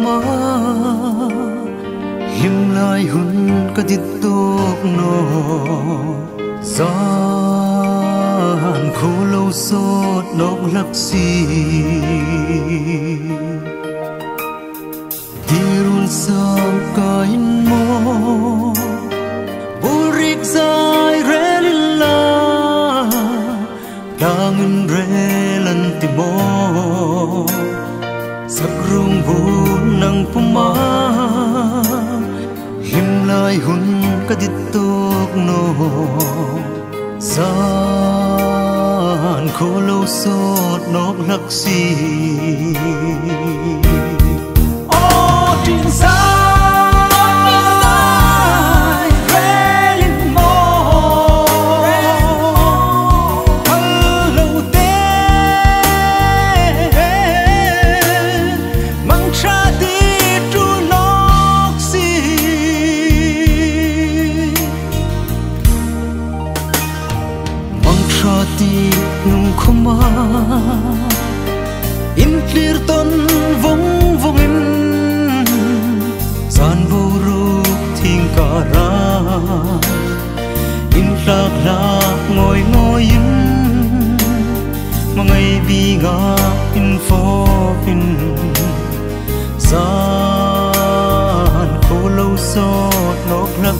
ma him lai hun ka dit tok no san khô lâu sốt nóc lắc xì tirun sam kain mo burik zai relila dangun relan timo sakrung bun nang puma him lai hun kaditok no san khô lâu sốt nóc lắc xì trên sai relin mo lâu te mang cha ti tru nóc xì mang cha ti nung khoma in clear ton vong vong in san vô ruk thiên cả ra in lạc lạc ngồi ngồi in mà ngày bi ngã in phố in san khô lâu sốt nóc lắc